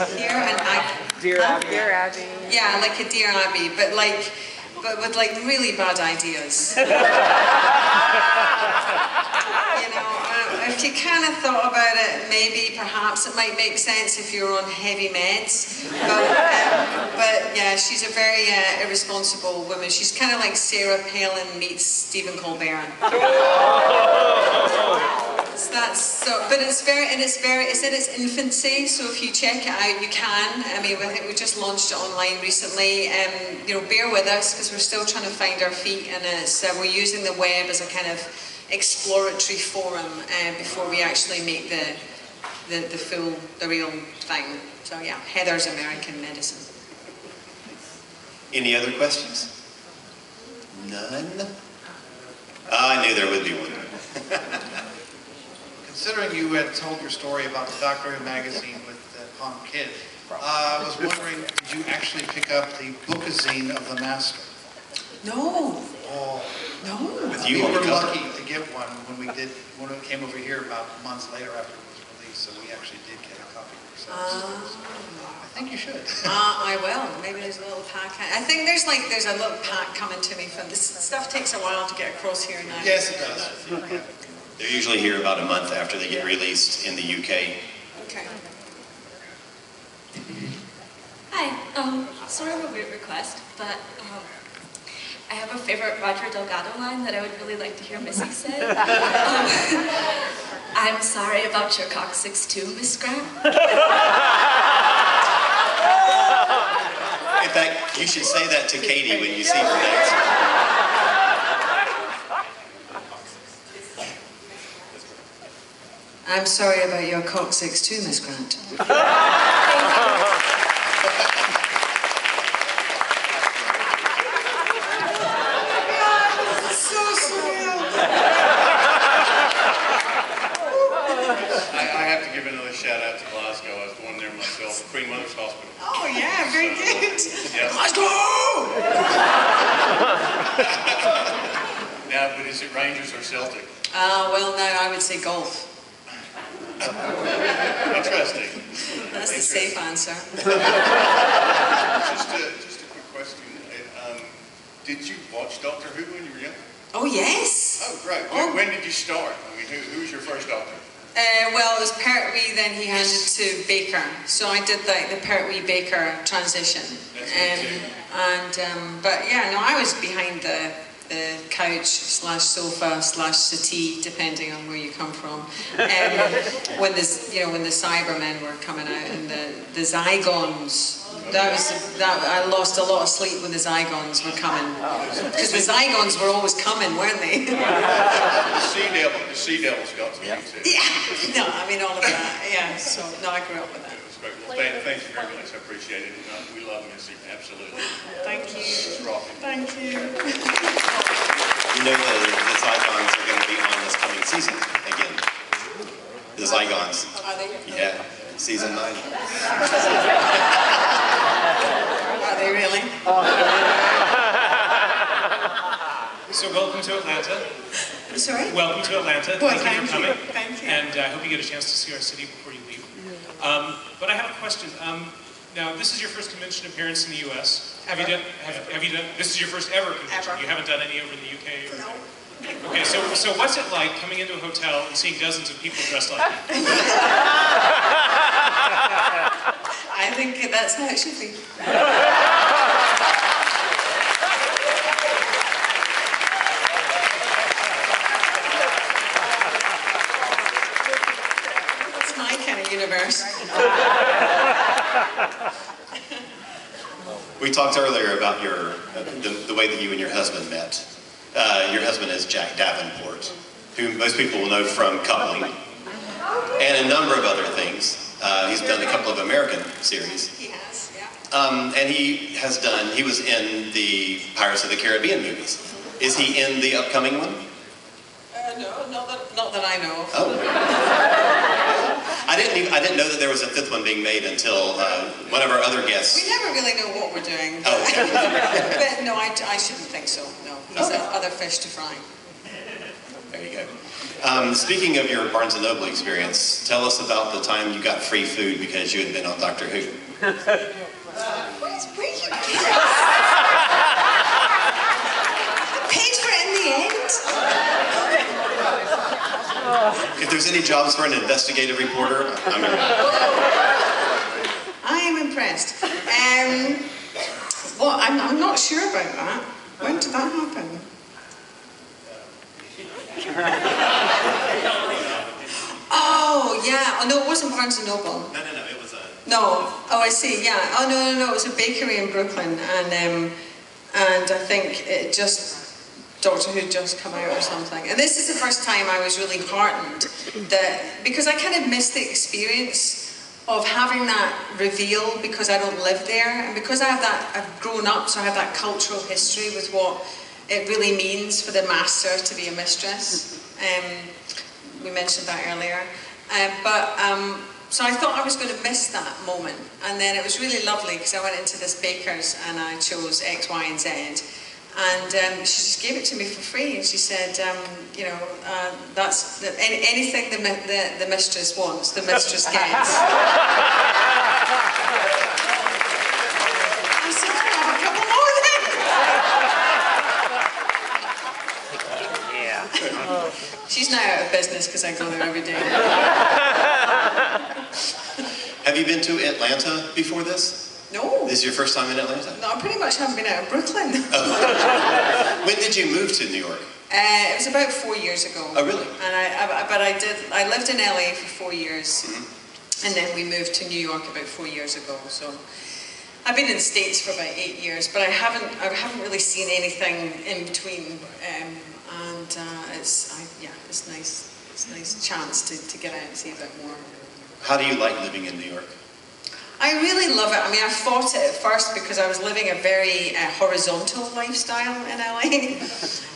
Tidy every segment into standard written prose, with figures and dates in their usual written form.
Here and Dear Abby. Dear Abby. yeah, like a Dear Abby, but with like really bad ideas. If you kind of thought about it, maybe perhaps it might make sense if you're on heavy meds. But yeah, she's a very irresponsible woman. She's kind of like Sarah Palin meets Stephen Colbert. But it's in its infancy. So if you check it out, you can. I mean, I think we just launched it online recently. Bear with us because we're still trying to find our feet, and we're using the web as a kind of exploratory forum before we actually make the real thing. So yeah, Heather's American Medicine. Any other questions? None? I knew there would be one. Considering you had told your story about the Doctor Who magazine with Pom Kid, I was wondering, did you actually pick up the bookazine of the Master? No. Oh. No. With you We on the were cover? lucky to get one when it came over here about months later after it was released, so we actually did get a copy ourselves. I think you should. I will. Maybe there's a little pack. I think there's a little pack coming to me from this stuff. Takes a while to get across here now. Yes, it does. They're usually here about a month after they get released in the UK. Okay. Hi. Sort of a weird request, but I have a favorite Roger Delgado line that I would really like to hear Missy say. I'm sorry about your coccyx too, Miss Grant. In fact, you should say that to Katie when you see her next. I'm sorry about your coccyx too, Miss Grant. I have to give another shout out to Glasgow. I was born there myself, Queen Mother's Hospital. Oh yeah, very good. Yeah. Glasgow! Now, but is it Rangers or Celtic? Well, no, I would say golf. Interesting. That's the safe answer. Just a quick question. Did you watch Doctor Who when you were young? Oh yes. Oh great. When did you start? I mean, who was your first Doctor? Well, it was Pertwee, then he handed to Baker. So I did the Pertwee Baker transition. That's me too. But yeah, no, I was behind the couch / sofa / settee, depending on where you come from. When the Cybermen were coming out and the Zygons. I lost a lot of sleep when the Zygons were coming, because the Zygons were always coming, weren't they? The Sea Devils got to me too. Yeah, no, I mean all of that. Yeah, so no, I grew up with that. It was great. Well, thank you very much. I appreciate it. We love Missy. Absolutely. Thank you. It's rocking. Thank you. You know the Zygons are going to be on this coming season again. The Zygons. Are they? Yeah, season 9. Are they really? So welcome to Atlanta. I'm sorry? Welcome to Atlanta. Well, thank you for coming. Thank you. And I hope you get a chance to see our city before you leave. But I have a question. Now, this is your first convention appearance in the U.S. Have you done? This is your first ever convention. Ever. You haven't done any over in the UK? No. Okay, so what's it like coming into a hotel and seeing dozens of people dressed like you? I think that's how it should be. That's my kind of universe. We talked earlier about the way that you and your husband met. Your husband is Jack Davenport, who most people will know from Coupling, and a number of other things. He's done a couple of American series. He has, yeah. And he was in the Pirates of the Caribbean movies. Is he in the upcoming one? No, not that I know of. Oh. I didn't know that there was a 5th one being made until one of our other guests. We never really know what we're doing. Oh, okay. But no, I shouldn't think so. No, he's other fish to fry. There you go. Speaking of your Barnes & Noble experience, tell us about the time you got free food because you had been on Doctor Who. Where you getting this? I paid for it in the end. If there's any jobs for an investigative reporter, I'm your man. I am impressed. Well, I'm not sure about that. When did that happen? Oh, yeah. Oh, no, it wasn't Barnes & Noble. No, it was a... No. Oh, I see, yeah. Oh, no, it was a bakery in Brooklyn, and I think it just, Doctor Who just come out or something. And this is the first time I was really heartened that, because I kind of missed the experience of having that reveal because I don't live there, and because I've grown up, so I have that cultural history with what it really means for the master to be a mistress. We mentioned that earlier. So I thought I was going to miss that moment, and then it was really lovely because I went into this baker's and I chose X, Y, and Z, and she just gave it to me for free, and she said, that's anything the mistress wants, the mistress gets. I said, can I have a couple more then? Yeah. She's now out of business because I go there every day. Have you been to Atlanta before this? No. This is your first time in Atlanta? No, I pretty much haven't been out of Brooklyn. Oh. When did you move to New York? It was about 4 years ago. Oh, really? And I lived in LA for 4 years, and then we moved to New York about 4 years ago. So I've been in the States for about 8 years, but I haven't really seen anything in between. It's nice. It's a nice chance to get out and see a bit more. How do you like living in New York? I really love it. I mean, I fought it at first because I was living a very horizontal lifestyle in LA,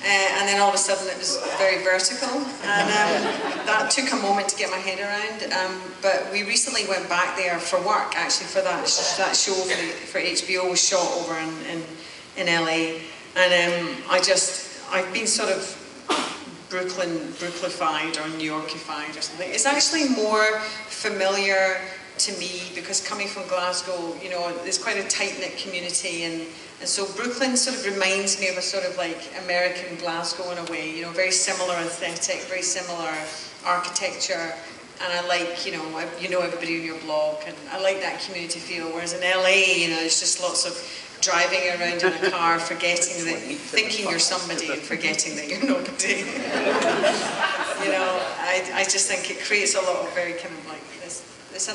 and then all of a sudden it was very vertical, and that took a moment to get my head around. But we recently went back there for work, actually, for that show for HBO was shot over in LA, and I've been sort of Brooklyfied or New Yorkified or something. It's actually more familiar to me because coming from Glasgow, there's quite a tight-knit community, and so Brooklyn sort of reminds me of a sort of like American Glasgow in a way, very similar aesthetic, very similar architecture, and I like, everybody in your block, and I like that community feel, whereas in LA, it's just lots of driving around in a car, thinking you're somebody and forgetting that you're nobody. I just think it creates a lot of very kind of like this. It's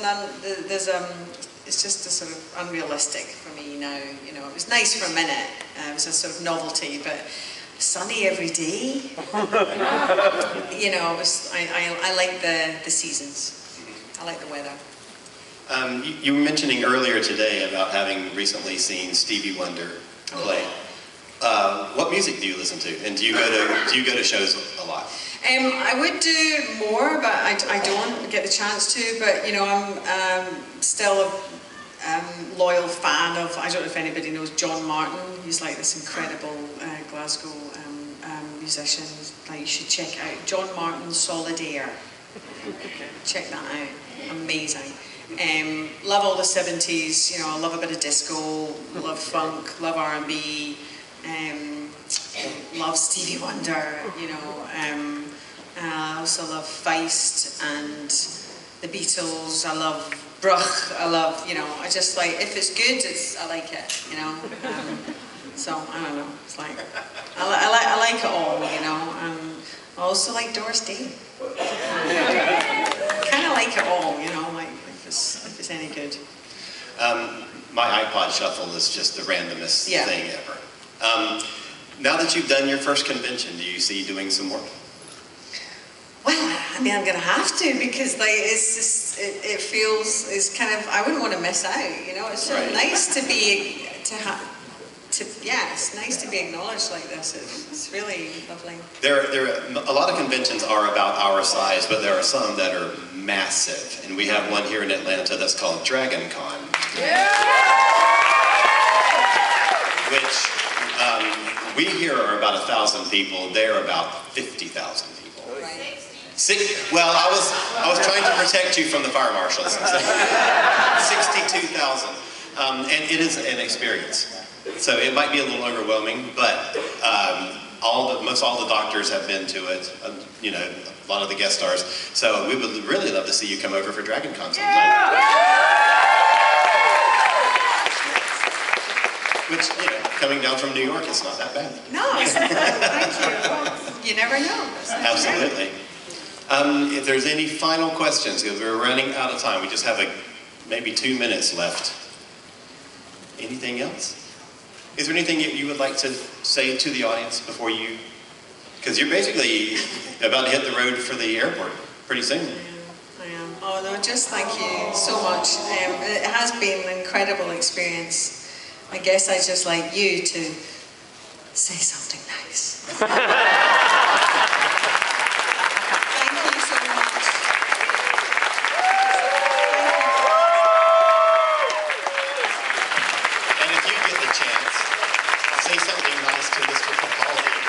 just a sort of unrealistic for me now. It was nice for a minute. It was a sort of novelty, but sunny every day. I like the seasons. I like the weather. You were mentioning earlier today about having recently seen Stevie Wonder play. What music do you listen to, and do you go to shows a lot? I would do more, but I don't get the chance to. But I'm still a loyal fan of. I don't know if anybody knows John Martin. He's like this incredible Glasgow musician. Like you should check out John Martin Solid Air. Check that out. Amazing. Love all the 70s, I love a bit of disco, love funk, love R&B, love Stevie Wonder, I also love Feist and the Beatles, I love Bruch, I love, I just like, if it's good, I like it, so, I don't know, it's like, I like it all, and I also like Doris Day. I kind of like it all, like, if it's any good. My iPod Shuffle is just the randomest thing ever. Now that you've done your first convention, do you see doing some more? Well, I'm going to have to because it's just, it feels, it's kind of, I wouldn't want to miss out, it's so nice to be, it's nice to be acknowledged like this. It's really lovely. A lot of conventions are about our size, but there are some that are massive, and we have one here in Atlanta that's called Dragon Con, which we here are about 1,000 people. They're about 50,000 people. Right. Well, I was trying to protect you from the fire marshals. 62,000. And it is an experience. So it might be a little overwhelming, but most all the doctors have been to it. You know, a lot of the guest stars. So we would really love to see you come over for Dragon Con sometime. Which, you know, coming down from New York, it's not that bad. No, it's not. Thank you. You never know. Absolutely. If there's any final questions, because we're running out of time, we just have maybe 2 minutes left. Anything else? Is there anything you would like to say to the audience before you, because you're basically about to hit the road for the airport pretty soon. I am. Oh no, just thank you so much. It has been an incredible experience. I guess I just like you to say something nice. Thank you so much. And if you get the chance, say something nice to Mr. Capaldi.